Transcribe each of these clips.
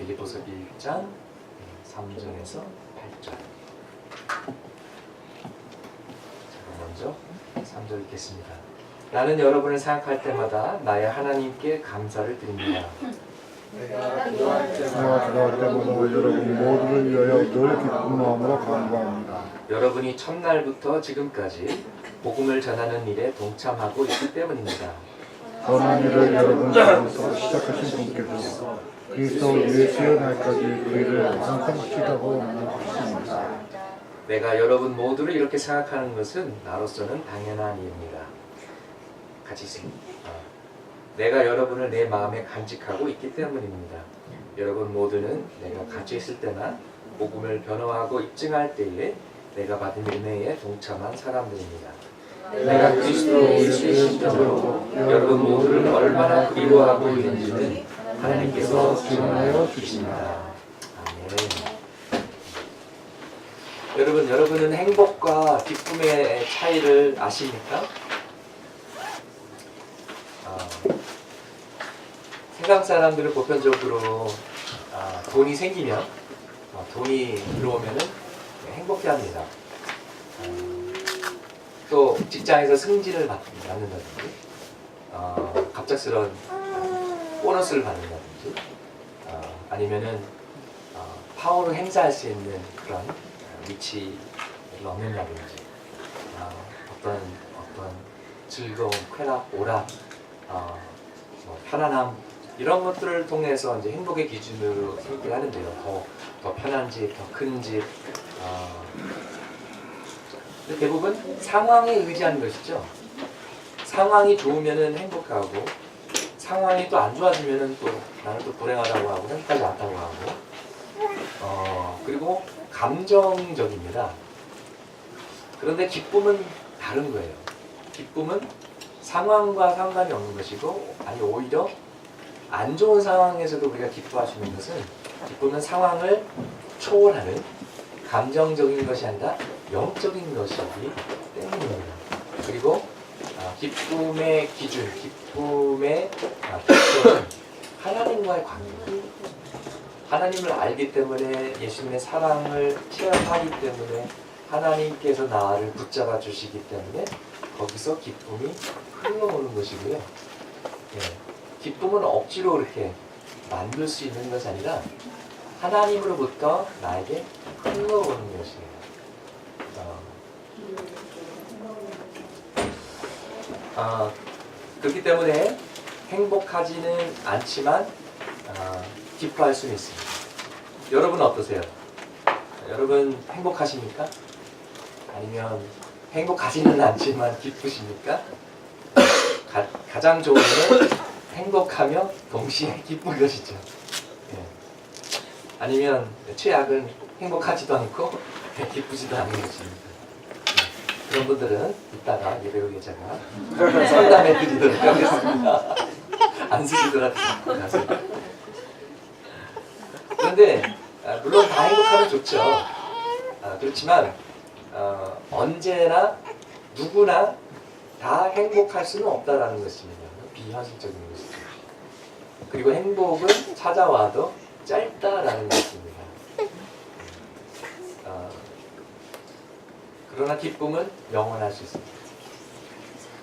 빌립보서 1장 3절에서 8절. 먼저 3절 읽겠습니다. 나는 여러분을 생각할 때마다 나의 하나님께 감사를 드립니다. 내가 기도할 때마다 여러분 모두를 위하여 늘 기쁜 마음으로 간구합니다. 여러분이 첫날부터 지금까지 복음을 전하는 일에 동참하고 있기 때문입니다. 선한 일을 여러분 가운데서 시작하신 분께서 그리스도 예수의 날까지 그 일을 완성시키라고 하십니다. 내가 여러분 모두를 이렇게 생각하는 것은 나로서는 당연한 일입니다. 같이 있습니다. 내가 여러분을 내 마음에 간직하고 있기 때문입니다. 여러분 모두는 내가 갇혀 있을 때나 복음을 변호하고 입증할 때에 내가 받은 은혜에 동참한 사람들입니다. 내가 그리스도 예수의 심정으로 여러분 모두를 얼마나 그리워하고 있는지는 하나님께서 증언하여 주십니다. 아멘. 여러분은 행복과 기쁨의 차이를 아십니까? 세상 사람들은 보편적으로 돈이 생기면 돈이 들어오면은 행복해합니다. 또 직장에서 승진을 받는다든지 갑작스러운 보너스를 받는다든지 아니면은 파워를 행사할 수 있는 그런 위치를 얻는다든지 어떤 즐거움, 쾌락, 오락, 편안함 이런 것들을 통해서 이제 행복의 기준으로 생각을 하는데요. 더 편한 집, 더 큰 집. 대부분 상황에 의지하는 것이죠. 상황이 좋으면은 행복하고 상황이 또 안 좋아지면은 또 나는 또 불행하다고 하고 행복하지 않다고 하고 그리고 감정적입니다. 그런데 기쁨은 다른 거예요. 기쁨은 상황과 상관이 없는 것이고 아니 오히려 안 좋은 상황에서도 우리가 기뻐할 수 있는 것은 기쁨은 상황을 초월하는 감정적인 것이 아니라 영적인 것이기 때문입니다. 그리고 기쁨의 기준, 기쁨의 기준은 하나님과의 관계입니다. 하나님을 알기 때문에 예수님의 사랑을 체험하기 때문에 하나님께서 나를 붙잡아 주시기 때문에 거기서 기쁨이 흘러오는 것이고요. 예, 기쁨은 억지로 그렇게 만들 수 있는 것이 아니라 하나님으로부터 나에게 흘러오는 것이에요. 그렇기 때문에 행복하지는 않지만 기뻐할 수는 있습니다. 여러분은 어떠세요? 여러분 행복하십니까? 아니면 행복하지는 않지만 기쁘십니까? 가장 좋은 건 행복하며 동시에 기쁜 것이죠. 예. 아니면 최악은 행복하지도 않고 기쁘지도 않은 것입니다. 예. 그런 분들은 이따가 예배로 계좌가 상담해 드리도록 하겠습니다. 안 쓰시더라도 가세요. 그런데 물론 다 행복하면 좋죠. 그렇지만 언제나 누구나 다 행복할 수는 없다라는 것입니다. 비현실적인 것이죠. 그리고 행복은 찾아와도 짧다라는 것입니다. 그러나 기쁨은 영원할 수 있습니다.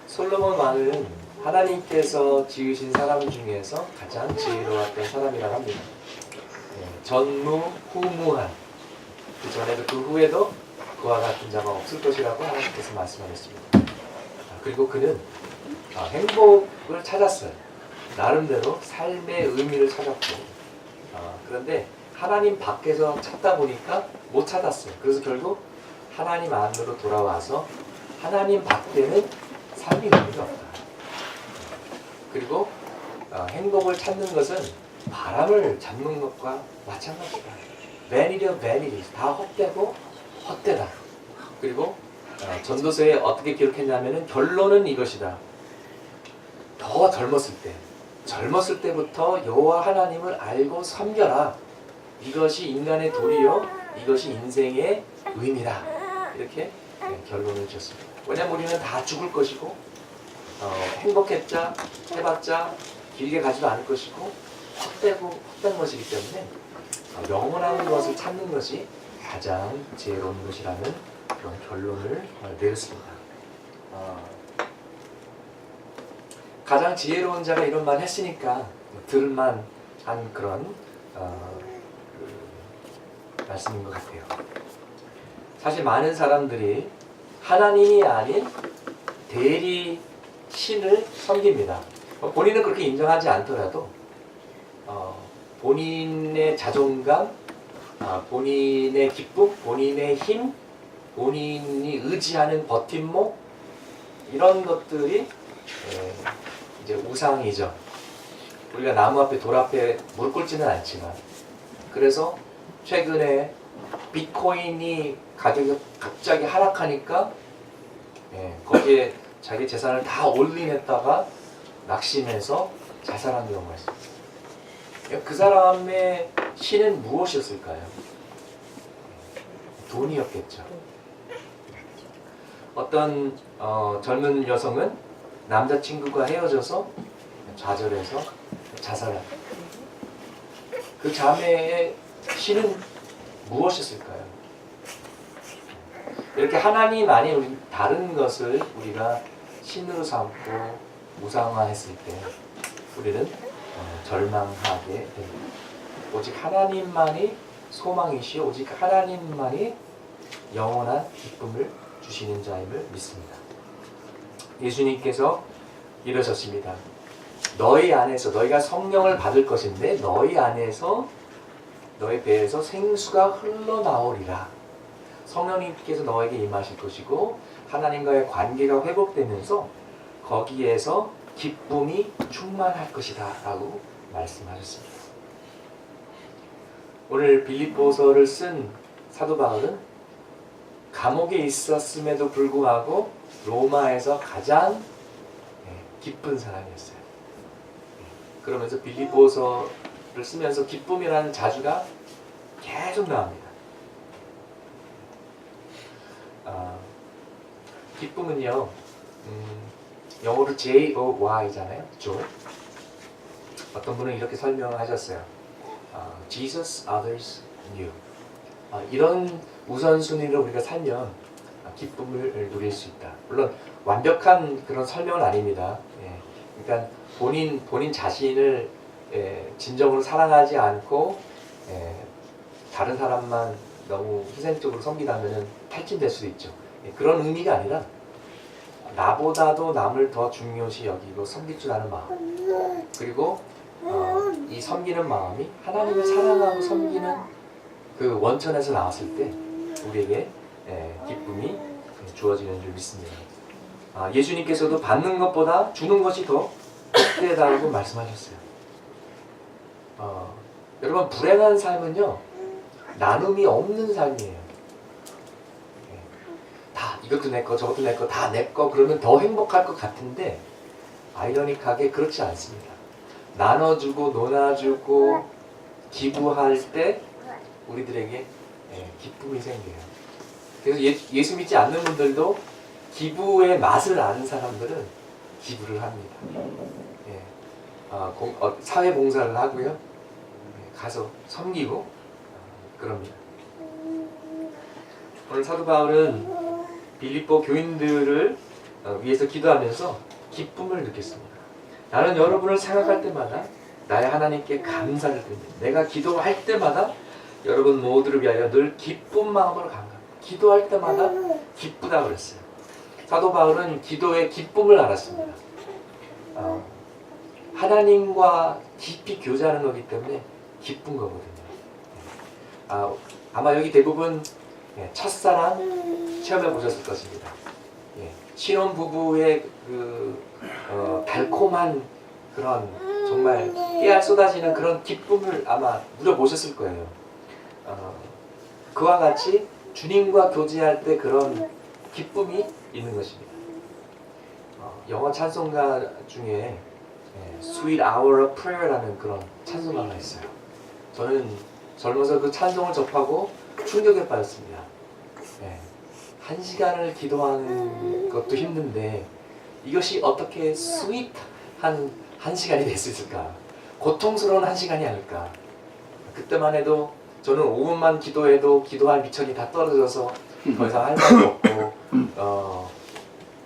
솔로몬 왕은 하나님께서 지으신 사람 중에서 가장 지혜로웠던 사람이라고 합니다. 전무후무한 그 전에도 그 후에도 그와 같은 자가 없을 것이라고 하나님께서 말씀하셨습니다. 그리고 그는 행복을 찾았어요. 나름대로 삶의 의미를 찾았고 그런데 하나님 밖에서 찾다 보니까 못 찾았어요. 그래서 결국 하나님 안으로 돌아와서 하나님 밖에는 삶이 의미가 없다. 그리고 행복을 찾는 것은 바람을 잡는 것과 마찬가지다. vanity of vanity, 다 헛되고 헛되다. 그리고 전도서에 어떻게 기록했냐면은 결론은 이것이다. 더 젊었을 때부터 여호와 하나님을 알고 섬겨라. 이것이 인간의 도리요, 이것이 인생의 의미다. 이렇게 결론을 지었습니다. 왜냐면 우리는 다 죽을 것이고 행복했자 해봤자 길게 가지도 않을 것이고 헛된 것이기 때문에 영원한 것을 찾는 것이 가장 지혜로운 것이라는 그런 결론을 내렸습니다. 가장 지혜로운 자가 이런 말 했으니까 들을만 한 그런 말씀인 것 같아요. 사실 많은 사람들이 하나님이 아닌 대리 신을 섬깁니다. 본인은 그렇게 인정하지 않더라도 본인의 자존감, 본인의 기쁨, 본인의 힘, 본인이 의지하는 버팀목 이런 것들이 이제 우상이죠. 우리가 나무 앞에 돌 앞에 무릎 꿇지는 않지만 그래서 최근에 비트코인이 가격이 갑자기 하락하니까 거기에 자기 재산을 다 올인했다가 낙심해서 자살한 경우가 있습니다. 그 사람의 신은 무엇이었을까요? 돈이었겠죠. 어떤 젊은 여성은 남자친구가 헤어져서 좌절해서 자살합니다. 그 자매의 신은 무엇이었을까요? 이렇게 하나님 아닌 다른 것을 우리가 신으로 삼고 우상화했을 때 우리는 절망하게 됩니다. 오직 하나님만이 소망이시오, 오직 하나님만이 영원한 기쁨을 주시는 자임을 믿습니다. 예수님께서 이러셨습니다. 너희 안에서 너희가 성령을 받을 것인데 너희 안에서 너희 배에서 생수가 흘러나오리라. 성령님께서 너에게 임하실 것이고 하나님과의 관계가 회복되면서 거기에서 기쁨이 충만할 것이다 라고 말씀하셨습니다. 오늘 빌립보서를 쓴 사도 바울은 감옥에 있었음에도 불구하고 로마에서 가장 기쁜 사람이었어요. 그러면서 빌립보서를 쓰면서 기쁨이라는 자주가 계속 나옵니다. 기쁨은요, 영어로 J-O-Y잖아요. joy. 어떤 분은 이렇게 설명하셨어요. Jesus, others, you. 이런 우선순위로 우리가 살면 기쁨을 누릴 수 있다. 물론 완벽한 그런 설명은 아닙니다. 그러니까 본인 자신을 진정으로 사랑하지 않고 다른 사람만 너무 희생적으로 섬기다면 탈진될 수도 있죠. 그런 의미가 아니라 나보다도 남을 더 중요시 여기고 섬길 줄 아는 마음, 그리고 이 섬기는 마음이 하나님을 사랑하고 섬기는 그 원천에서 나왔을 때 우리에게 기쁨이 주어지는 줄 믿습니다. 예수님께서도 받는 것보다 주는 것이 더 복되다고 말씀하셨어요. 여러분, 불행한 삶은요 나눔이 없는 삶이에요. 다 이것도 내 거 저것도 내 거 다 내 거 그러면 더 행복할 것 같은데 아이러니하게 그렇지 않습니다. 나눠주고 논아주고 기부할 때 우리들에게 기쁨이 생겨요. 그래서 예수 믿지 않는 분들도 기부의 맛을 아는 사람들은 기부를 합니다. 사회봉사를 하고요, 가서 섬기고 그럽니다. 오늘 사도 바울은 빌립보 교인들을 위해서 기도하면서 기쁨을 느꼈습니다. 나는 여러분을 생각할 때마다 나의 하나님께 감사를 드립니다. 내가 기도할 때마다 여러분 모두를 위하여 늘 기쁜 마음으로 간다. 기도할 때마다 기쁘다 그랬어요. 사도 바울은 기도의 기쁨을 알았습니다. 하나님과 깊이 교제하는 거기 때문에 기쁜 거거든요. 아마 여기 대부분 첫사랑 체험해 보셨을 것입니다. 신혼부부의 달콤한 그런 정말 깨알 쏟아지는 그런 기쁨을 아마 누려보셨을 거예요. 그와 같이 주님과 교제할 때 그런 기쁨이 있는 것입니다. 영어 찬송가 중에 Sweet Hour of Prayer라는 그런 찬송가가 있어요. 저는 젊어서 그 찬송을 접하고 충격에 빠졌습니다. 1시간을 기도하는 것도 힘든데 이것이 어떻게 스윗한 1시간이 될 수 있을까? 고통스러운 한 시간이 아닐까. 그때만 해도 저는 5분만 기도해도 기도할 미천이 다 떨어져서 더 이상 할 말이 없고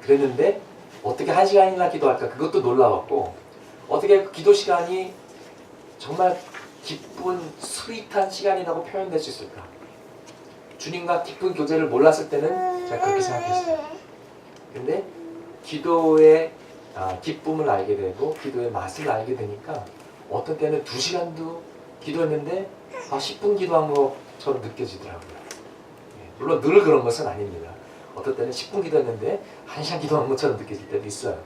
그랬는데 어떻게 한 시간이나 기도할까. 그것도 놀라웠고 어떻게 그 기도 시간이 정말 기쁜 스윗한 시간이라고 표현될 수 있을까. 주님과 깊은 교제를 몰랐을 때는 제가 그렇게 생각했어요. 근데 기도의 기쁨을 알게 되고 기도의 맛을 알게 되니까 어떤 때는 2시간도 기도했는데 10분 기도한 것처럼 느껴지더라고요. 물론 늘 그런 것은 아닙니다. 어떤 때는 10분 기도했는데 1시간 기도한 것처럼 느껴질 때도 있어요.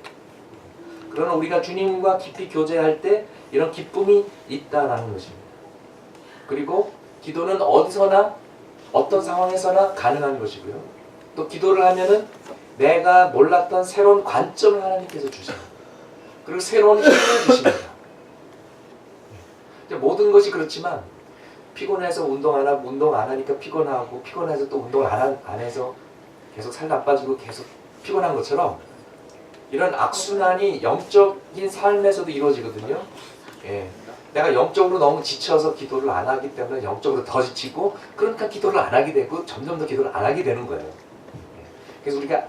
그러나 우리가 주님과 깊이 교제할 때 이런 기쁨이 있다라는 것입니다. 그리고 기도는 어디서나 어떤 상황에서나 가능한 것이고요. 또 기도를 하면은 내가 몰랐던 새로운 관점을 하나님께서 주십니다. 그리고 새로운 힘을 주십니다. 모든 것이 그렇지만 피곤해서 운동 안 하니까 피곤하고 피곤해서 또 운동을 안 해서 계속 살 나빠지고 계속 피곤한 것처럼 이런 악순환이 영적인 삶에서도 이루어지거든요. 예. 내가 영적으로 너무 지쳐서 기도를 안 하기 때문에 영적으로 더 지치고 그러니까 기도를 안 하게 되고 점점 더 기도를 안 하게 되는 거예요. 예. 그래서 우리가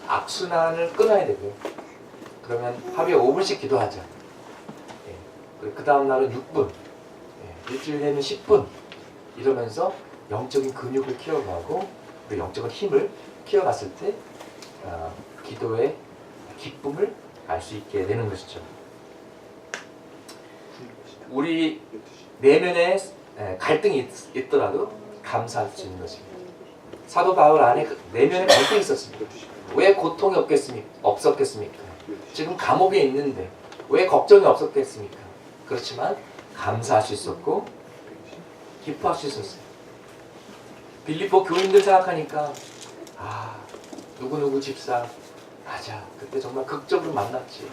악순환을 끊어야 되고요. 그러면 하루에 5분씩 기도하자. 예. 그 다음 날은 6분, 예. 일주일에는 10분 이러면서 영적인 근육을 키워가고 그리고 영적인 힘을 키워갔을 때 기도의 기쁨을 알 수 있게 되는 것이죠. 우리 내면에 갈등이 있더라도 감사할 수 있는 것입니다. 사도 바울 안에 내면에 갈등이 있었습니다. 왜 고통이 없었겠습니까? 지금 감옥에 있는데 왜 걱정이 없었겠습니까? 그렇지만 감사할 수 있었고 기뻐할 수 있었어요. 빌립보 교인들 생각하니까 누구누구 집사 맞아 그때 정말 극적으로 만났지.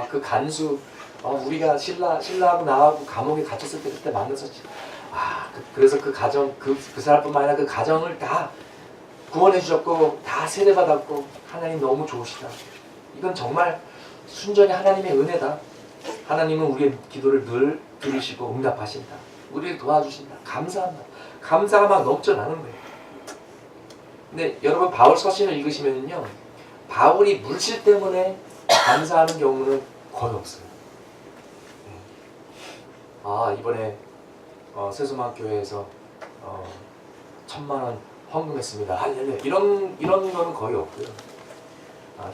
그 간수 우리가 신라하고 나하고 감옥에 갇혔을 때 그때 만났었지. 그래서 그 가정 그 사람뿐만 아니라 그 가정을 다 구원해 주셨고 다 세례받았고 하나님 너무 좋으시다. 이건 정말 순전히 하나님의 은혜다. 하나님은 우리의 기도를 늘 들으시고 응답하신다. 우리를 도와주신다. 감사한다. 감사가 막 넘쳐나는 거예요. 근데 여러분 바울 서신을 읽으시면요, 바울이 물질 때문에 감사하는 경우는 거의 없어요. 이번에 세수막교회에서 1,000,000원 헌금했습니다. 할렐루야. 이런 거는 거의 없고요.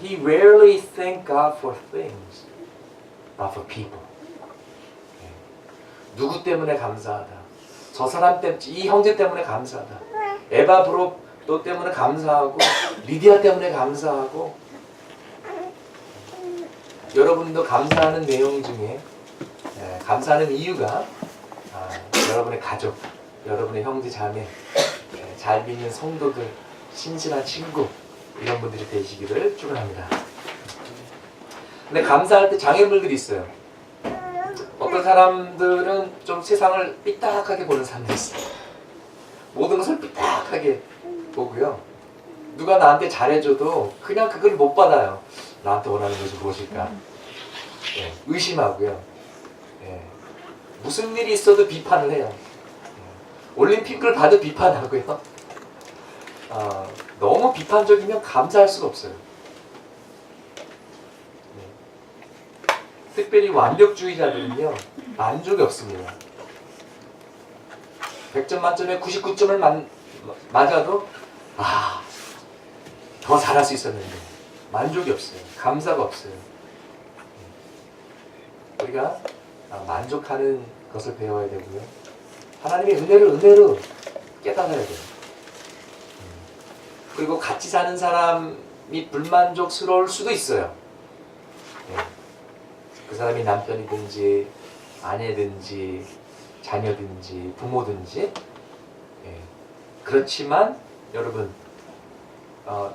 He rarely thank God for things, but for people. 누구 때문에 감사하다. 저 사람 때문에, 이 형제 때문에 감사하다. 에바 브로 때문에 감사하고, 리디아 때문에 감사하고. 여러분도 감사하는 내용 중에 감사하는 이유가 여러분의 가족, 여러분의 형제 자매, 잘 믿는 성도들, 신실한 친구 이런 분들이 되시기를 축원합니다. 근데 감사할 때 장애물들이 있어요. 어떤 사람들은 좀 세상을 삐딱하게 보는 사람들이 있어요. 모든 것을 삐딱하게 보고요. 누가 나한테 잘해줘도 그냥 그걸 못 받아요. 나한테 원하는 것이 무엇일까? 의심하고요. 무슨 일이 있어도 비판을 해요. 올림픽을 봐도 비판하고요. 너무 비판적이면 감사할 수가 없어요. 특별히 완벽주의자들은요, 만족이 없습니다. 100점 만점에 99점을 맞아도 더 잘할 수 있었는데 만족이 없어요. 감사가 없어요. 우리가 만족하는 것을 배워야 되고요. 하나님의 은혜를 깨달아야 돼요. 그리고 같이 사는 사람이 불만족스러울 수도 있어요. 그 사람이 남편이든지 아내든지 자녀든지 부모든지. 그렇지만 여러분,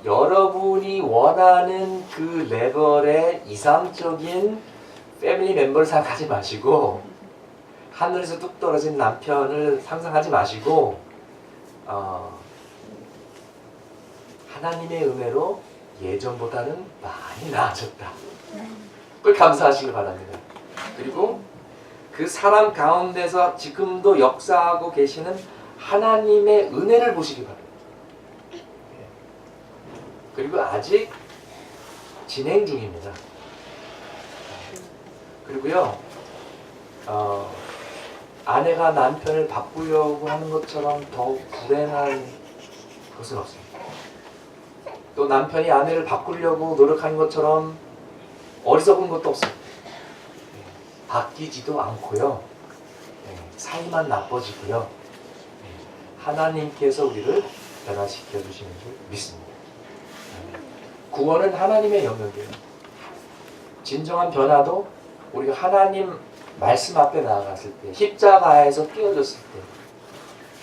여러분이 원하는 그 레벨의 이상적인 패밀리 멤버를 생각하지 마시고, 하늘에서 뚝 떨어진 남편을 상상하지 마시고, 하나님의 은혜로 예전보다는 많이 나아졌다. 그걸 감사하시길 바랍니다. 그리고 그 사람 가운데서 지금도 역사하고 계시는 하나님의 은혜를 보시기 바랍니다. 그리고 아직 진행 중입니다. 그리고요, 아내가 남편을 바꾸려고 하는 것처럼 더욱 불행한 것은 없습니다. 또 남편이 아내를 바꾸려고 노력하는 것처럼 어리석은 것도 없습니다. 바뀌지도 않고요. 사이만 나빠지고요. 하나님께서 우리를 변화시켜 주시는 줄 믿습니다. 구원은 하나님의 영역이에요. 진정한 변화도 우리가 하나님 말씀 앞에 나아갔을 때, 십자가에서 띄어졌을 때,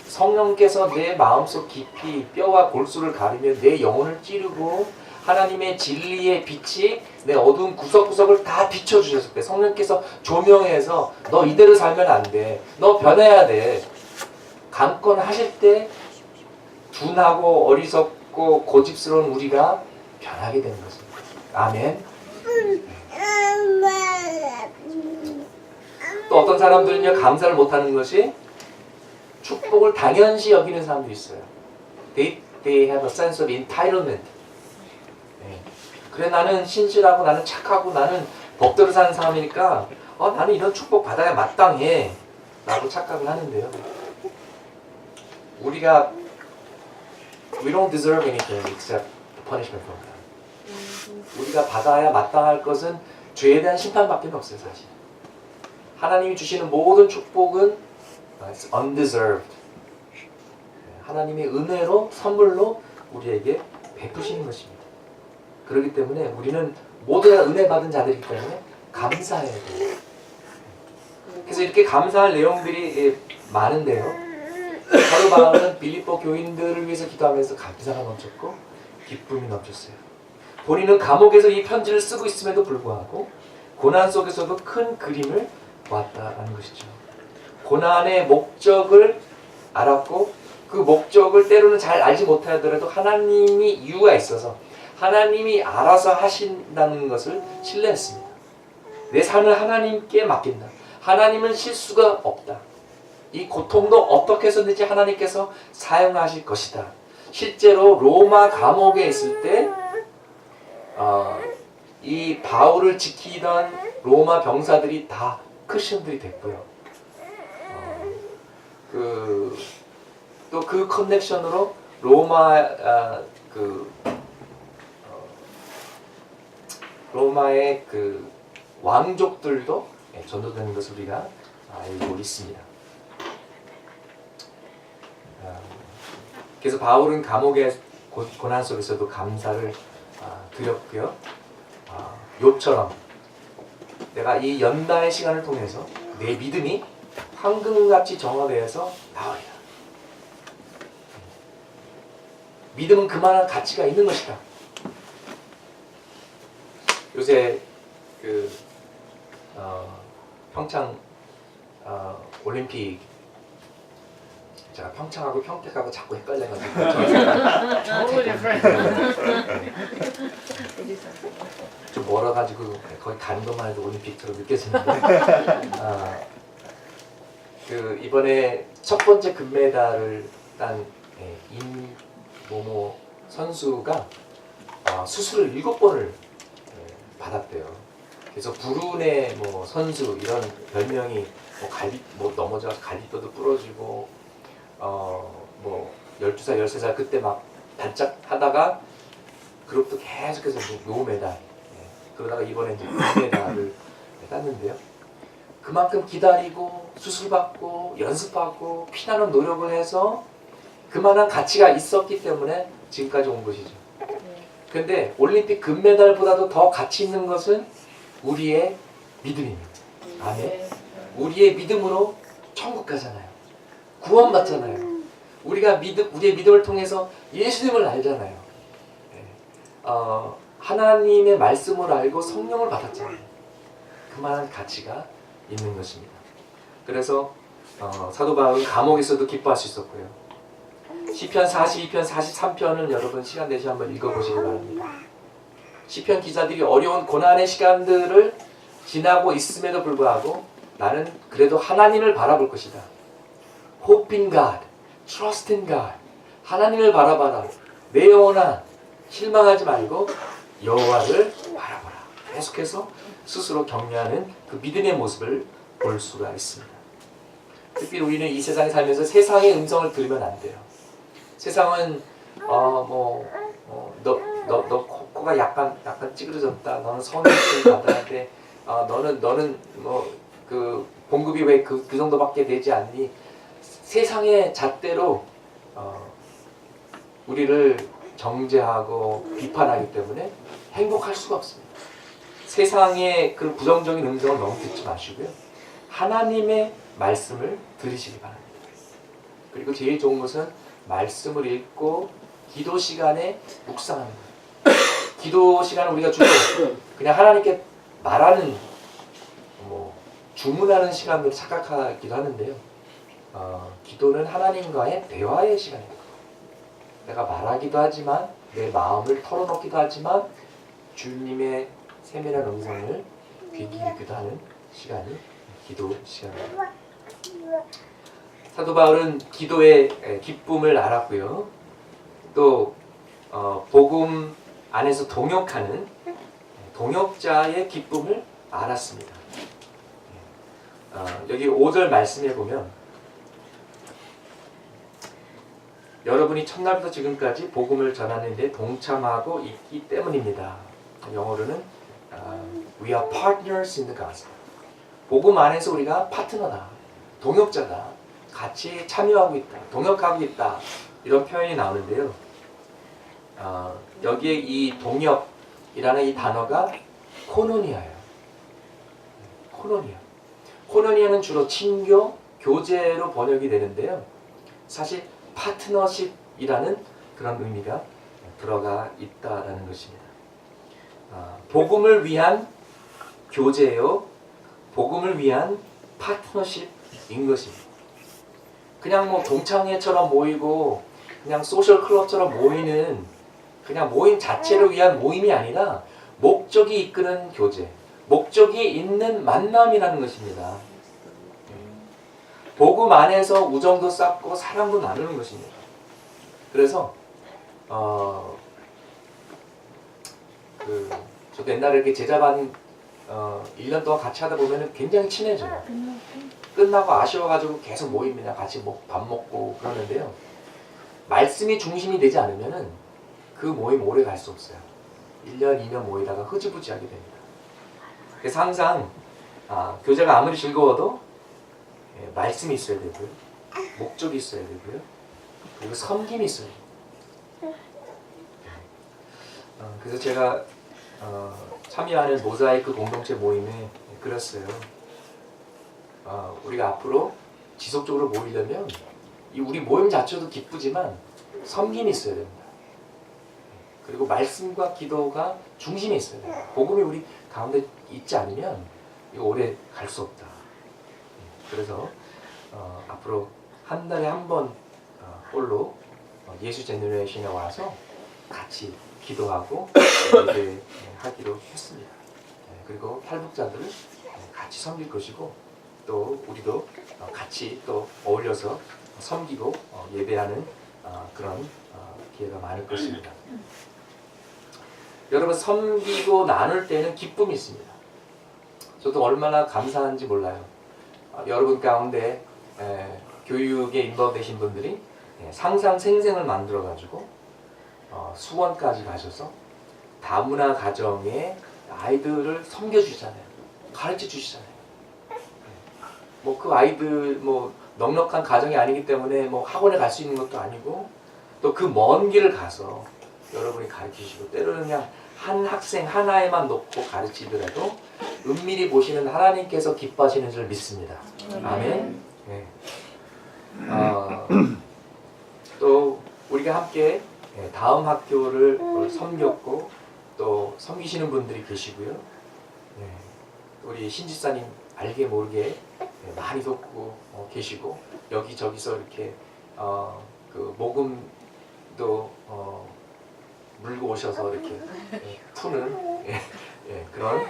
성령께서 내 마음속 깊이 뼈와 골수를 가르며 내 영혼을 찌르고 하나님의 진리의 빛이 내 어두운 구석구석을 다 비춰주셨을 때, 성령께서 조명해서 너 이대로 살면 안 돼, 너 변해야 돼 강권하실 때, 둔하고 어리석고 고집스러운 우리가 변하게 되는 것입니다. 아멘. 또 어떤 사람들은요, 감사를 못하는 것이 축복을 당연시 여기는 사람도 있어요. They have a sense of entitlement. 그래, 나는 신실하고 나는 착하고 나는 법대로 사는 사람이니까 나는 이런 축복 받아야 마땅해 라고 착각을 하는데요. 우리가 We don't deserve anything except the punishment from God. 우리가 받아야 마땅할 것은 죄에 대한 심판밖에 없어요, 사실. 하나님이 주시는 모든 축복은 it's undeserved. 하나님의 은혜로, 선물로 우리에게 베푸시는 것입니다. 그렇기 때문에 우리는 모두 다 은혜 받은 자들이기 때문에 감사해야 돼요. 그래서 이렇게 감사할 내용들이 많은데요. 사도 바울은 빌립보 교인들을 위해서 기도하면서 감사가 넘쳤고 기쁨이 넘쳤어요. 본인은 감옥에서 이 편지를 쓰고 있음에도 불구하고 고난 속에서도 큰 그림을 보았다는 것이죠. 고난의 목적을 알았고 그 목적을 때로는 잘 알지 못하더라도 하나님이 이유가 있어서 하나님이 알아서 하신다는 것을 신뢰했습니다. 내 삶을 하나님께 맡긴다. 하나님은 실수가 없다. 이 고통도 어떻게 해서든지 하나님께서 사용하실 것이다. 실제로 로마 감옥에 있을 때 이 바울을 지키던 로마 병사들이 다 크리스천들이 됐고요. 또 그 커넥션으로 로마의 그 왕족들도 전도되는 것을 우리가 알고 있습니다. 그래서 바울은 감옥의 고난 속에서도 감사를 드렸고요. 욥처럼 내가 이 연단의 시간을 통해서 내 믿음이 황금같이 정화되어서 나으리라. 믿음은 그만한 가치가 있는 것이다. 요새 평창 올림픽, 제가 평창하고 평택하고 자꾸 헷갈려가지고 좀 멀어가지고 거기 가는 것만 해도 올림픽처럼 느껴지는데 이번에 첫 번째 금메달을 딴 임모모 선수가 수술을 7번을 받았대요. 그래서 불운의 선수 이런 별명이 넘어져서 갈비뼈도 부러지고 12살, 13살 그때 막 반짝 하다가 그룹도 계속해서 노메달, 그러다가 이번에 이제 금메달을 땄는데요. 그만큼 기다리고 수술받고 연습하고 피나는 노력을 해서 그만한 가치가 있었기 때문에 지금까지 온 것이죠. 근데 올림픽 금메달보다도 더 가치 있는 것은 우리의 믿음입니다. 아멘. 우리의 믿음으로 천국 가잖아요. 구원받잖아요. 우리의 믿음을 통해서 예수님을 알잖아요. 하나님의 말씀을 알고 성령을 받았잖아요. 그만한 가치가 있는 것입니다. 그래서 사도 바울은 감옥에서도 기뻐할 수 있었고요. 시편 42편, 43편은 여러분 시간 되시 한번 읽어보시기 바랍니다. 시편 기자들이 어려운 고난의 시간들을 지나고 있음에도 불구하고 나는 그래도 하나님을 바라볼 것이다. Hope in God, Trust in God. 하나님을 바라봐라. 내 영혼아 실망하지 말고 여호와를 바라봐라. 계속해서 스스로 격려하는 그 믿음의 모습을 볼 수가 있습니다. 특히 우리는 이 세상에 살면서 세상의 음성을 들으면 안 돼요. 세상은 너 코가 약간 찌그러졌다. 너는 성인을 받아야 돼. 너는 그 봉급이 왜 그 정도밖에 되지 않니? 세상의 잣대로 우리를 정죄하고 비판하기 때문에 행복할 수가 없습니다. 세상의 그 부정적인 음성을 너무 듣지 마시고요. 하나님의 말씀을 들으시기 바랍니다. 그리고 제일 좋은 것은 말씀을 읽고 기도 시간에 묵상하는 거예요. 기도 시간은 우리가 주로 그냥 하나님께 말하는 주문하는 시간으로 착각하기도 하는데요. 기도는 하나님과의 대화의 시간입니다. 내가 말하기도 하지만 내 마음을 털어놓기도 하지만 주님의 세밀한 음성을 귀 기울이기도 하는 시간이 기도 시간입니다. 사도 바울은 기도의 기쁨을 알았고요. 또 복음 안에서 동역하는 동역자의 기쁨을 알았습니다. 여기 5절 말씀에 보면 여러분이 첫날부터 지금까지 복음을 전하는 데 동참하고 있기 때문입니다. 영어로는 We are partners in the gospel. 복음 안에서 우리가 파트너다, 동역자다, 같이 참여하고 있다, 동역하고 있다 이런 표현이 나오는데요. 여기에 이 동역이라는 이 단어가 코노니아예요. 코노니아는 주로 친교, 교제로 번역이 되는데요. 사실 파트너십이라는 그런 의미가 들어가 있다라는 것입니다. 복음을 위한 교제요, 복음을 위한 파트너십인 것입니다. 그냥 동창회처럼 모이고 그냥 소셜 클럽처럼 모이는 그냥 모임 자체를 위한 모임이 아니라 목적이 이끄는 교제, 목적이 있는 만남이라는 것입니다. 복음 안에서 우정도 쌓고 사랑도 나누는 것입니다. 그래서 저도 옛날에 이렇게 제자반 1년 동안 같이 하다 보면 굉장히 친해져요. 끝나고 아쉬워가지고 계속 모입니다. 같이 밥 먹고 그러는데요. 말씀이 중심이 되지 않으면 그 모임 오래 갈 수 없어요. 1년, 2년 모이다가 흐지부지하게 됩니다. 그래서 항상 교제가 아무리 즐거워도 말씀이 있어야 되고요. 목적이 있어야 되고요. 그리고 섬김이 있어야 돼요. 그래서 제가 참여하는 모자이크 공동체 모임에 그랬어요. 우리가 앞으로 지속적으로 모이려면 우리 모임 자체도 기쁘지만 섬김이 있어야 됩니다. 그리고 말씀과 기도가 중심에 있어야 돼요. 복음이 우리 가운데 있지 않으면 이거 오래 갈 수 없다. 그래서 앞으로 한 달에 한 번 홀로 예수 제너레이션에 와서 같이 기도하고 예배하기로 했습니다. 그리고 탈북자들을 같이 섬길 것이고 또 우리도 같이 또 어울려서 섬기고 예배하는 그런 기회가 많을 것입니다. 여러분, 섬기고 나눌 때는 기쁨이 있습니다. 저도 얼마나 감사한지 몰라요. 여러분 가운데 교육에 인volve되신 분들이 상상생생을 만들어가지고 수원까지 가셔서 다문화 가정에 아이들을 섬겨주시잖아요. 가르쳐주시잖아요. 그 아이들 넉넉한 가정이 아니기 때문에 학원에 갈 수 있는 것도 아니고 또 그 먼 길을 가서 여러분이 가르치시고 때로는 그냥 한 학생 하나에만 놓고 가르치더라도 은밀히 보시는 하나님께서 기뻐하시는 줄 믿습니다. 아멘. 네. 또 우리가 함께 다음 학교를 섬겼고 또 섬기시는 분들이 계시고요. 우리 신지사님 알게 모르게 많이 돕고 계시고 여기저기서 이렇게 그 모금도 물고 오셔서 이렇게 푸는 그런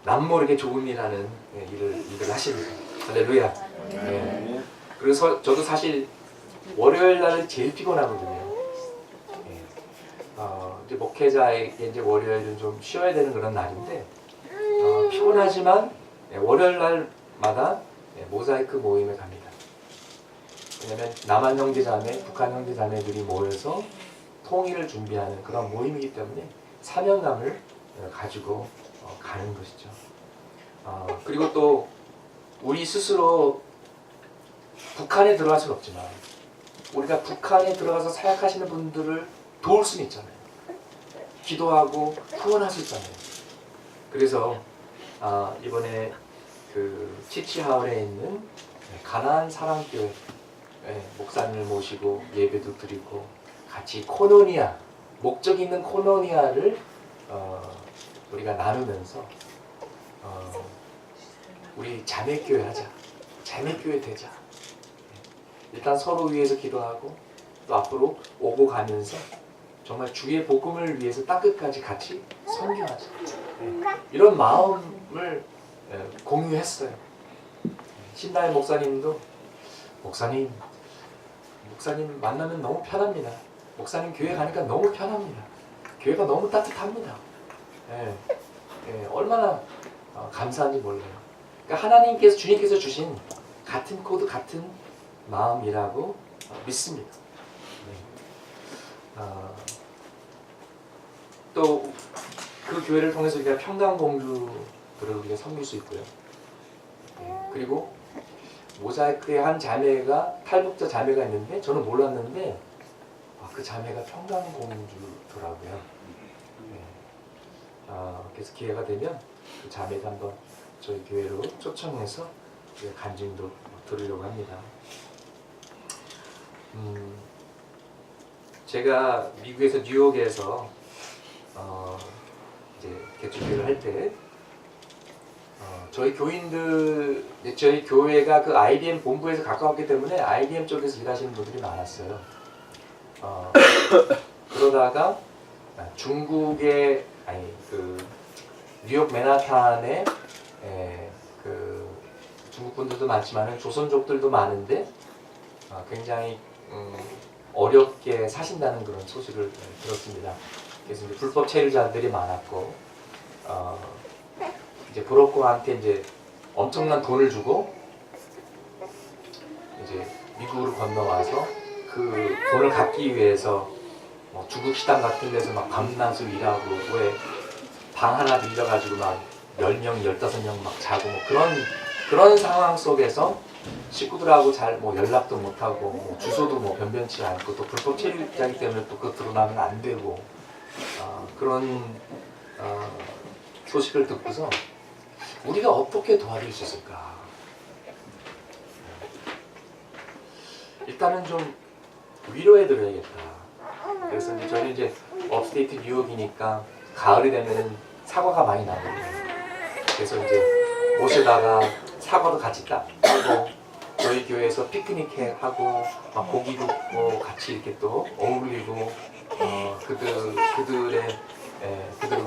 남모르게 좋은 일하는 일을 하십니다. 할렐루야. 예. 그래서 저도 사실 월요일 날은 제일 피곤하거든요. 예. 이제 목회자에게 이제 월요일은 좀 쉬어야 되는 그런 날인데 피곤하지만 월요일 날마다 모자이크 모임에 갑니다. 왜냐하면 남한 형제자매, 북한 형제자매들이 모여서 통일을 준비하는 그런 모임이기 때문에 사명감을 가지고 가는 것이죠. 그리고 또 우리 스스로 북한에 들어갈 수는 없지만 우리가 북한에 들어가서 사역하시는 분들을 도울 수는 있잖아요. 기도하고 후원할 수 있잖아요. 그래서 이번에 그 치치하울에 있는 가나안 사랑교회 목사님을 모시고 예배도 드리고 같이 코노니아, 목적 있는 코노니아를 우리가 나누면서 우리 자매교회 하자, 자매교회 되자. 일단 서로 위해서 기도하고 또 앞으로 오고 가면서 정말 주의 복음을 위해서 땅끝까지 같이 선교하자. 이런 마음을 공유했어요. 신나의 목사님도 목사님 만나면 너무 편합니다. 목사님 교회 가니까 너무 편합니다. 교회가 너무 따뜻합니다. 얼마나 감사한지 몰라요. 그러니까 하나님께서 주님께서 주신 같은 코드 같은 마음이라고 믿습니다. 또 그 교회를 통해서 우리가 평강공주들을 우리가 섬길 수 있고요. 그리고 모자이크의 한 자매가 탈북자 자매가 있는데 저는 몰랐는데 그 자매가 평강공주더라고요. 그래서 기회가 되면 그 자매도 한번 저희 교회로 초청해서 간증도 들으려고 합니다. 제가 미국에서 뉴욕에서 이제 개척교회를 할 때 저희 교인들, 저희 교회가 그 IBM 본부에서 가까웠기 때문에 IBM 쪽에서 일하시는 분들이 많았어요. 그러다가 중국의 그 뉴욕 맨하탄에 그 중국 분들도 많지만 조선족들도 많은데 굉장히 어렵게 사신다는 그런 소식을 들었습니다. 그래서 이제 불법 체류자들이 많았고 이제 브로커한테 이제 엄청난 돈을 주고 이제 미국으로 건너와서 그 돈을 갚기 위해서 중국 식당 같은 데서 막 밤낮으로 일하고 왜 방 하나 빌려가지고 막 10명, 15명 막 자고 뭐 그런 상황 속에서 식구들하고 잘 뭐 연락도 못하고 뭐 주소도 뭐 변변치 않고 또 불법 체류자이기 때문에 또 그거 드러나면 안 되고 그런 소식을 듣고서 우리가 어떻게 도와줄 수 있을까? 일단은 좀 위로해드려야겠다. 그래서 이제 저희는 이제 업스테이트 뉴욕이니까 가을이 되면은 사과가 많이 나거든요. 그래서 이제 모시다가 사과도 같이 따고 저희 교회에서 피크닉 하고 막 고기 굽고 같이 이렇게 또 어울리고 그들을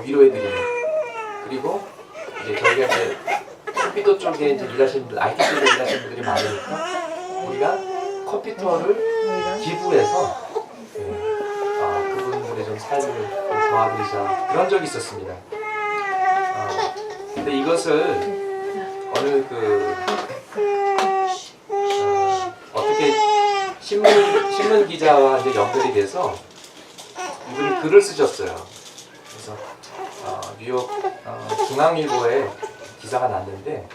위로해드리는. 그리고 이제 저희가 이제 컴퓨터 쪽에 이제 일하시는 분들, IT 쪽에 일하시는 분들이 많으니까 우리가 컴퓨터를 기부해서 그분들의 좀 삶을 좀 도와드리자 그런 적이 있었습니다. 근데 이것을 어느 어떻게 신문 기자와 이제 연결이 돼서 이분이 글을 쓰셨어요. 그래서 뉴욕 중앙일보에 기사가 났는데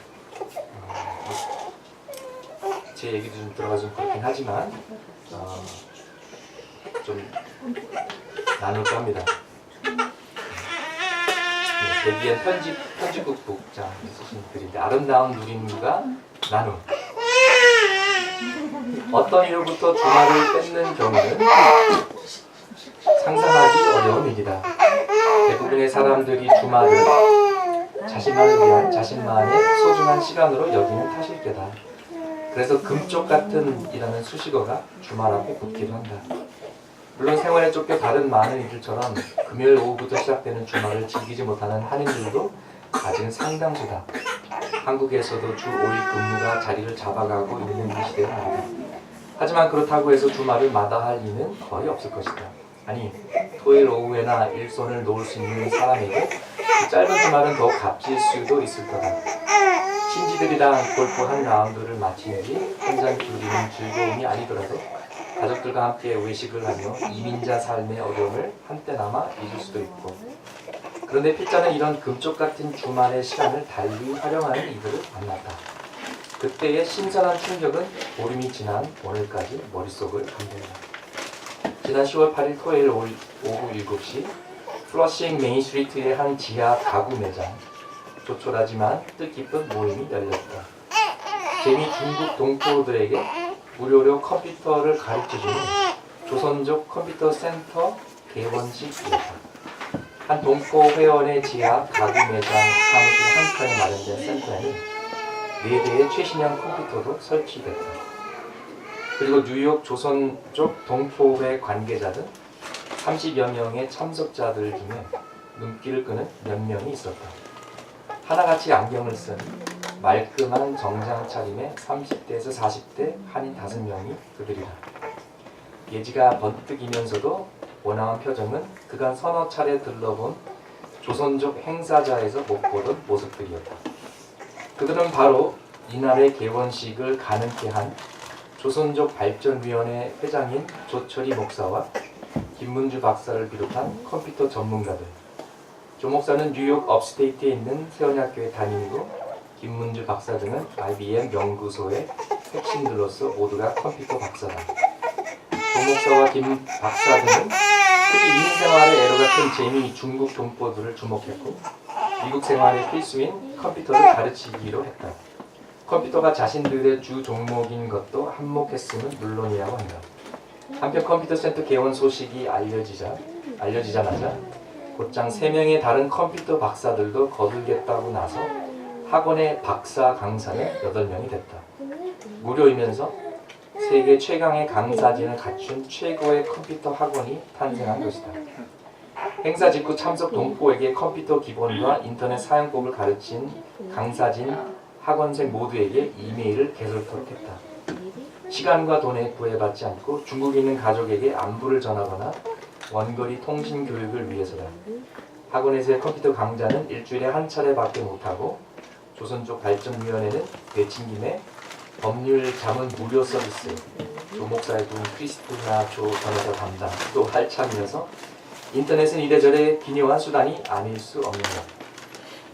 제 얘기도 좀 들어가서 좀 그렇긴 하지만 좀 나눌까 합니다. 대기엔 편집국 국장 쓰신 글인데 아름다운 누림과 나눔. 어떤 이유부터 주말을 뺏는 경우는 상상하기 어려운 일이다. 대부분의 사람들이 주말을 자신만을 위한 자신만의 소중한 시간으로 여기는 탓일 때다. 그래서 금쪽 같은 이라는 수식어가 주말하고 붙기도 한다. 물론 생활에 쫓겨 다른 많은 이들처럼 금요일 오후부터 시작되는 주말을 즐기지 못하는 한인들도 아직은 상당수다. 한국에서도 주 5일 근무가 자리를 잡아가고 있는 이 시대가 말이다. 하지만 그렇다고 해서 주말을 마다할 리는 거의 없을 것이다. 아니, 토요일 오후에나 일손을 놓을 수 있는 사람에게 그 짧은 주말은 더 값질 수도 있을 거다. 신지들이랑 골프 한 라운드를 마친 뒤 한잔 기울이는 즐거움이 아니더라도 가족들과 함께 외식을 하며 이민자 삶의 어려움을 한때나마 잊을 수도 있고, 그런데 피자는 이런 금쪽 같은 주말의 시간을 달리 활용하는 이들을 만났다. 그때의 신선한 충격은 보름이 지난 오늘까지 머릿속을 감동한다. 지난 10월 8일 토요일 오후 7시 플러싱 메인스트리트의 한 지하 가구 매장, 조촐하지만 뜻깊은 모임이 열렸다. 재미 중국 동포들에게 무료로 컴퓨터를 가르쳐주는 조선족 컴퓨터 센터 개원식이었다. 한 동포 회원의 지하 가구 매장 사무실 한켠에 마련된 센터에는 4대의 최신형 컴퓨터도 설치됐다. 그리고 뉴욕 조선족 동포회 관계자 등 30여 명의 참석자들 중에 눈길을 끄는 몇 명이 있었다. 하나같이 안경을 쓴 말끔한 정장 차림의 30대에서 40대 한인 5명이 그들이다. 예지가 번뜩이면서도 원화한 표정은 그간 서너 차례 들러본 조선족 행사자에서 못 보던 모습들이었다. 그들은 바로 이날의 개원식을 가능케 한 조선족 발전위원회 회장인 조철희 목사와 김문주 박사를 비롯한 컴퓨터 전문가들. 조 목사는 뉴욕 업스테이트에 있는 세원학교에 다니고 김문주 박사 등은 IBM 연구소의 핵심들로서 모두가 컴퓨터 박사다. 조 목사와 김 박사 등은 특히 이민 생활의 애로가 큰 재미 중국 동포들을 주목했고 미국 생활의 필수인 컴퓨터를 가르치기로 했다. 컴퓨터가 자신들의 주 종목인 것도 한몫했음은 물론이라고 한다. 한편 컴퓨터 센터 개원 소식이 알려지자마자 곧장 3명의 다른 컴퓨터 박사들도 거들겠다고 나서 학원의 박사 강사는 8명이 됐다. 무료이면서 세계 최강의 강사진을 갖춘 최고의 컴퓨터 학원이 탄생한 것이다. 행사 직후 참석 동포에게 컴퓨터 기본과 인터넷 사용법을 가르친 강사진 학원생 모두에게 이메일을 개설토록 했다. 시간과 돈에 구애받지 않고 중국에 있는 가족에게 안부를 전하거나 원거리 통신 교육을 위해서다. 학원에서의 컴퓨터 강좌는 일주일에 한 차례밖에 못하고 조선족 발전위원회는 내친 김에 법률 자문 무료 서비스, 조 목사의 분 크리스티나 조 변호사 담당도 한참이어서 인터넷은 이래저래 기묘한 수단이 아닐 수 없는 것.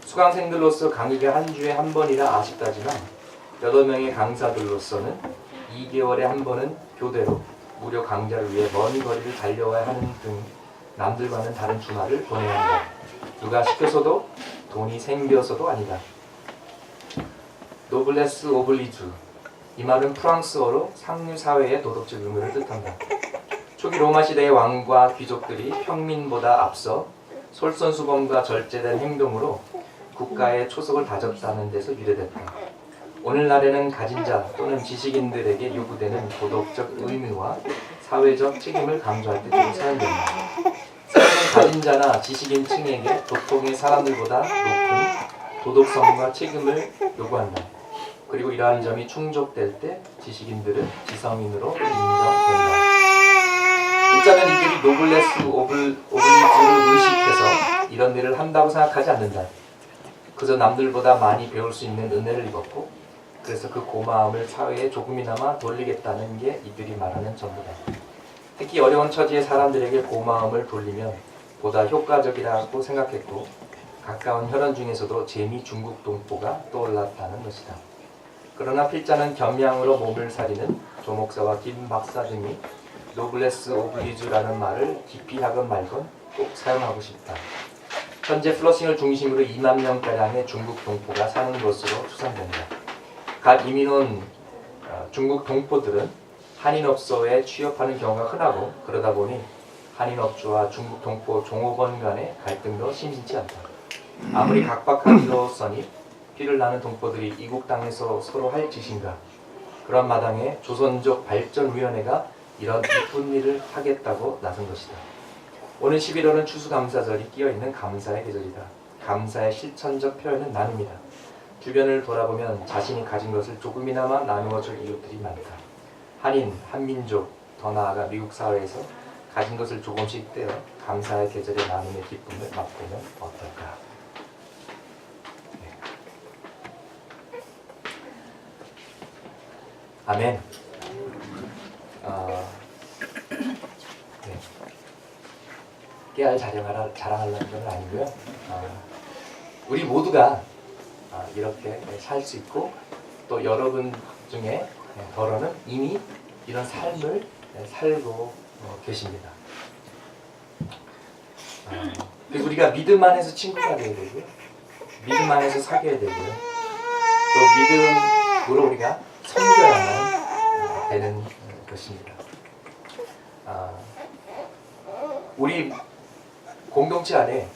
수강생들로서 강의가 한 주에 한 번이라 아쉽다지만 8명의 강사들로서는 2개월에 한 번은 교대로 무료 강좌를 위해 먼 거리를 달려와야 하는 등 남들과는 다른 주말을 보내야 한다. 누가 시켜서도 돈이 생겨서도 아니다. 노블레스 오블리주, 이 말은 프랑스어로 상류사회의 도덕적 의무를 뜻한다. 초기 로마 시대의 왕과 귀족들이 평민보다 앞서 솔선수범과 절제된 행동으로 국가의 초석을 다졌다는 데서 유래됐다. 오늘날에는 가진 자 또는 지식인들에게 요구되는 도덕적 의무와 사회적 책임을 강조할 때 주로 사용된다. 사회는 가진 자나 지식인층에게 보통의 사람들보다 높은 도덕성과 책임을 요구한다. 그리고 이러한 점이 충족될 때 지식인들은 지성인으로 인정된다. 일자는 이들이 노블레스 오블리주를 의식해서 이런 일을 한다고 생각하지 않는다. 그저 남들보다 많이 배울 수 있는 은혜를 입었고 그래서 그 고마움을 사회에 조금이나마 돌리겠다는 게 이들이 말하는 전부다. 특히 어려운 처지의 사람들에게 고마움을 돌리면 보다 효과적이라고 생각했고 가까운 혈연 중에서도 재미 중국 동포가 떠올랐다는 것이다. 그러나 필자는 겸양으로 몸을 사리는 조 목사와 김 박사 등이 노블레스 오블리주라는 말을 기피하건 말건 꼭 사용하고 싶다. 현재 플러싱을 중심으로 2만 명가량의 중국 동포가 사는 것으로 추산된다. 갓 이민 온 중국 동포들은 한인업소에 취업하는 경우가 흔하고 그러다 보니 한인업주와 중국 동포 종업원 간의 갈등도 심심치 않다. 아무리 각박하기로서니 피를 나는 동포들이 이국 땅에서 서로 할 짓인가. 그런 마당에 조선족 발전위원회가 이런 이쁜 일을 하겠다고 나선 것이다. 오늘 11월은 추수감사절이 끼어있는 감사의 계절이다. 감사의 실천적 표현은 나눕니다. 주변을 돌아보면 자신이 가진 것을 조금이나마 나누어 줄 이웃들이 많다. 한인, 한민족, 더 나아가 미국 사회에서 가진 것을 조금씩 떼어 감사의 계절에 나눔의 기쁨을 맛보면 어떨까? 네. 아멘. 네. 깨알 자랑하려는 건 아니고요. 우리 모두가 이렇게 살 수 있고 또 여러분 중에 더러는 이미 이런 삶을 살고 계십니다. 그래서 우리가 믿음 안에서 친구가 되어야 되고요. 믿음 안에서 사귀어야 되고요. 또 믿음으로 우리가 섬겨야만 되는 것입니다. 우리 공동체 안에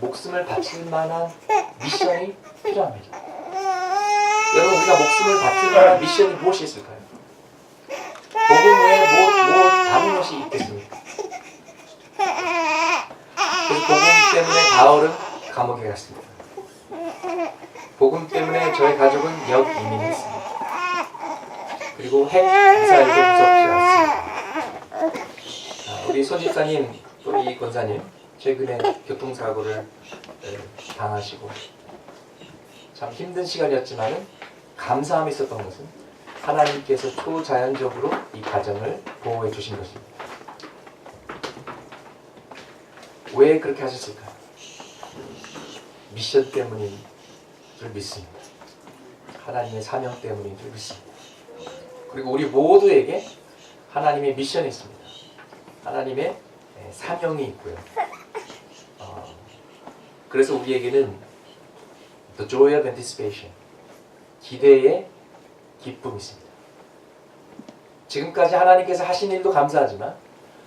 목숨을 바칠 만한 미션이 필요합니다. 여러분, 우리가 목숨을 바칠 만한 미션이 무엇이 있을까요? 복음 외에 다른 것이 있겠습니까? 그래서 복음 때문에 바울은 감옥에 갔습니다. 복음 때문에 저희 가족은 역 이민했습니다. 그리고 핵 미사일도 무섭지 않습니다. 우리 손 집사님 또 이 권사님 최근에 교통사고를 당하시고 참 힘든 시간이었지만은 감사함이 있었던 것은 하나님께서 초자연적으로 이 가정을 보호해 주신 것입니다. 왜 그렇게 하셨을까요? 미션 때문인 줄 믿습니다. 하나님의 사명 때문인 줄 믿습니다. 그리고 우리 모두에게 하나님의 미션이 있습니다. 하나님의 사명이 있고요. 그래서 우리에게는 The joy of anticipation, 기대의 기쁨이 있습니다. 지금까지 하나님께서 하신 일도 감사하지만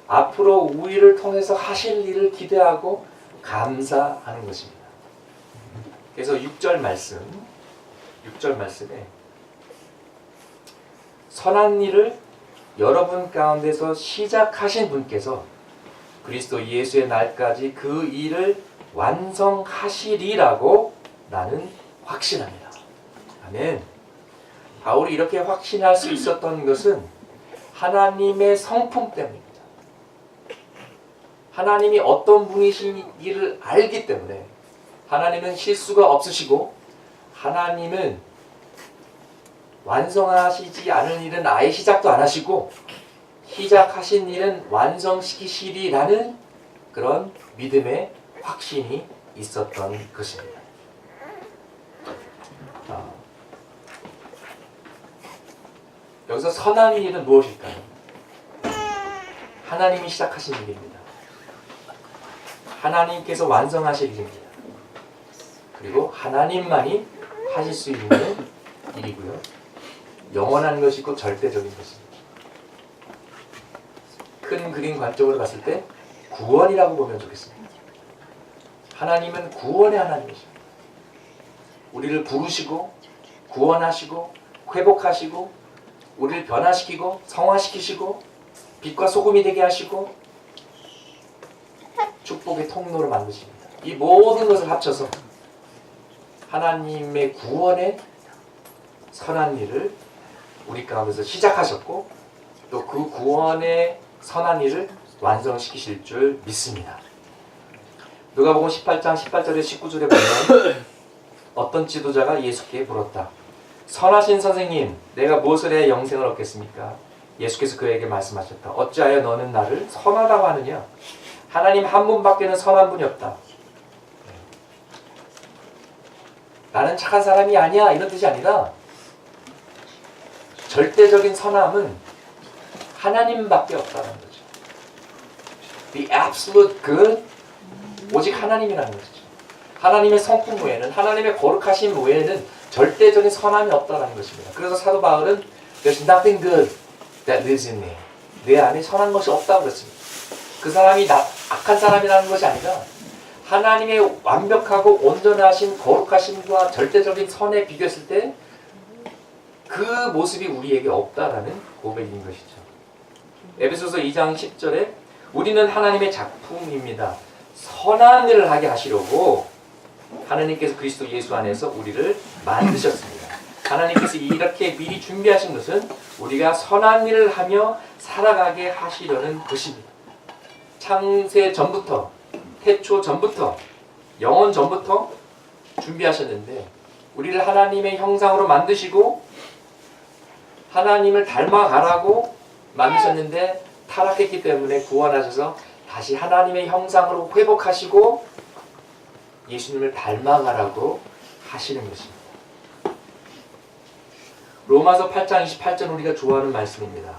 앞으로 우리를 통해서 하실 일을 기대하고 감사하는 것입니다. 그래서 6절 말씀에 선한 일을 여러분 가운데서 시작하신 분께서 그리스도 예수의 날까지 그 일을 완성하시리라고 나는 확신합니다. 아멘. 바울이 이렇게 확신할 수 있었던 것은 하나님의 성품 때문입니다. 하나님이 어떤 분이신지를 알기 때문에 하나님은 실수가 없으시고 하나님은 완성하시지 않은 일은 아예 시작도 안 하시고 시작하신 일은 완성시키시리라는 그런 믿음의 확신이 있었던 것입니다. 여기서 선한 일은 무엇일까요? 하나님이 시작하신 일입니다. 하나님께서 완성하실 일입니다. 그리고 하나님만이 하실 수 있는 일이고요. 영원한 것이고 절대적인 것입니다. 큰 그림 관점으로 봤을 때 구원이라고 보면 좋겠습니다. 하나님은 구원의 하나님이십니다. 우리를 부르시고 구원하시고 회복하시고 우리를 변화시키고 성화시키시고 빛과 소금이 되게 하시고 축복의 통로로 만드십니다. 이 모든 것을 합쳐서 하나님의 구원의 선한 일을 우리 가운데서 시작하셨고 또 그 구원의 선한 일을 완성시키실 줄 믿습니다. 누가복음 18장 18절에 19절에 보면 어떤 지도자가 예수께 물었다. 선하신 선생님, 내가 무엇을 해야 영생을 얻겠습니까? 예수께서 그에게 말씀하셨다. 어찌하여 너는 나를 선하다고 하느냐? 하나님 한 분밖에는 선한 분이 없다. 나는 착한 사람이 아니야 이런 뜻이 아니라 절대적인 선함은 하나님밖에 없다는 거죠. The absolute good, 오직 하나님이라는 것이죠. 하나님의 성품 외에는, 하나님의 거룩하심 외에는 절대적인 선함이 없다는 것입니다. 그래서 사도 바울은 There's nothing good that lives in me. 내 안에 선한 것이 없다고 그랬습니다. 그 사람이 악한 사람이라는 것이 아니라 하나님의 완벽하고 온전하신 거룩하심과 절대적인 선에 비교했을 때 그 모습이 우리에게 없다라는 고백인 것이죠. 에베소서 2장 10절에 우리는 하나님의 작품입니다. 선한 일을 하게 하시려고 하나님께서 그리스도 예수 안에서 우리를 만드셨습니다. 하나님께서 이렇게 미리 준비하신 것은 우리가 선한 일을 하며 살아가게 하시려는 것입니다. 창세 전부터, 태초 전부터, 영원 전부터 준비하셨는데 우리를 하나님의 형상으로 만드시고 하나님을 닮아가라고 만드셨는데 타락했기 때문에 구원하셔서 다시 하나님의 형상으로 회복하시고 예수님을 닮아가라고 하시는 것입니다. 로마서 8장 28절 우리가 좋아하는 말씀입니다.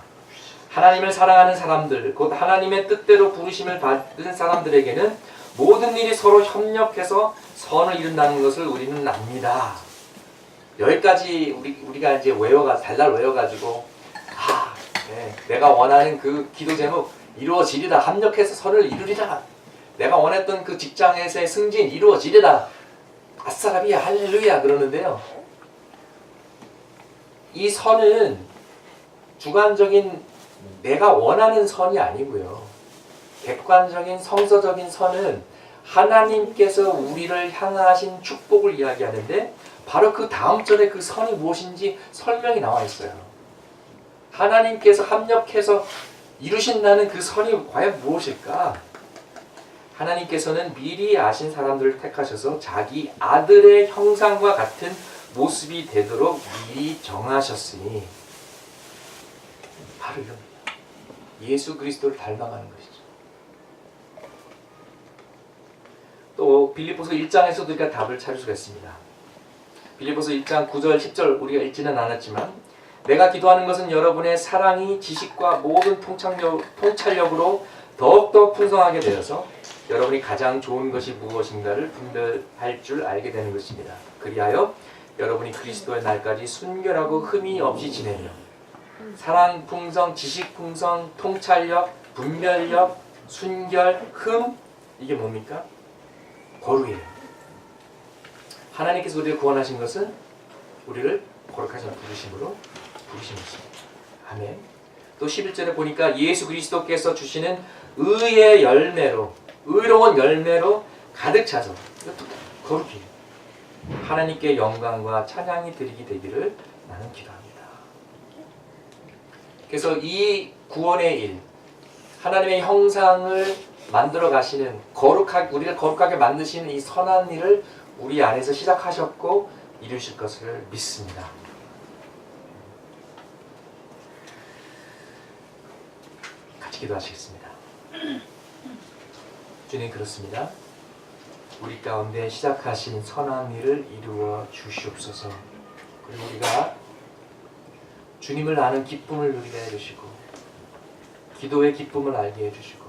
하나님을 사랑하는 사람들, 곧 하나님의 뜻대로 부르심을 받은 사람들에게는 모든 일이 서로 협력해서 선을 이룬다는 것을 우리는 압니다. 여기까지 우리가 이제 달달 외워가지고 내가 원하는 그 기도 제목 이루어지리라, 합력해서 선을 이루리라, 내가 원했던 그 직장에서의 승진 이루어지리라, 아싸라비야 할렐루야 그러는데요. 이 선은 주관적인 내가 원하는 선이 아니고요. 객관적인 성서적인 선은 하나님께서 우리를 향하신 축복을 이야기하는데 바로 그 다음 절에 그 선이 무엇인지 설명이 나와 있어요. 하나님께서 합력해서 이루신다는 그 선이 과연 무엇일까? 하나님께서는 미리 아신 사람들을 택하셔서 자기 아들의 형상과 같은 모습이 되도록 미리 정하셨으니 바로 이겁니다. 예수 그리스도를 닮아가는 것이죠. 또 빌립보서 1장에서도 우리가 답을 찾을 수가 있습니다. 빌립보서 1장 9절 10절 우리가 읽지는 않았지만 내가 기도하는 것은 여러분의 사랑이 지식과 모든 통찰력으로 더욱더 풍성하게 되어서 여러분이 가장 좋은 것이 무엇인가를 분별할 줄 알게 되는 것입니다. 그리하여 여러분이 그리스도의 날까지 순결하고 흠이 없이 지내며 사랑 풍성, 지식 풍성, 통찰력, 분별력, 순결, 흠, 이게 뭡니까? 거룩이에요. 하나님께서 우리를 구원하신 것은 우리를 거룩하신 부르심으로 부르신 것입니다. 아멘. 또 11절에 보니까 예수 그리스도께서 주시는 의의 열매로, 의로운 열매로 가득 차서, 이것도 거룩이에요. 하나님께 영광과 찬양이 드리게 되기를 나는 기도합니다. 그래서 이 구원의 일, 하나님의 형상을 만들어 가시는 우리를 거룩하게 만드시는 이 선한 일을 우리 안에서 시작하셨고 이루실 것을 믿습니다. 같이 기도하시겠습니다. 주님, 그렇습니다. 우리 가운데 시작하신 선한 일을 이루어 주시옵소서. 그리고 우리가 주님을 아는 기쁨을 누리게 해주시고 기도의 기쁨을 알게 해주시고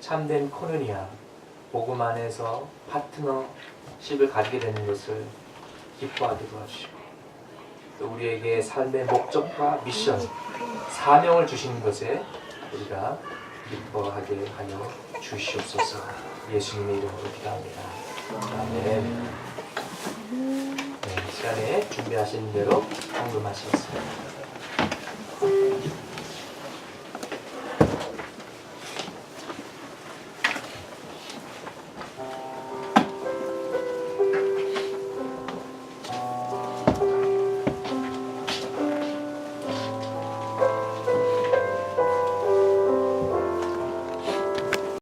참된 코노니아, 복음 안에서 파트너십을 가지게 되는 것을 기뻐하게 도와주시고 또 우리에게 삶의 목적과 미션, 사명을 주시는 것에 우리가 기뻐하게 하여 주시옵소서. 예수님의 이름으로 기도합니다. 아멘. 네, 시간에 준비하신 대로 헌금하시겠습니다.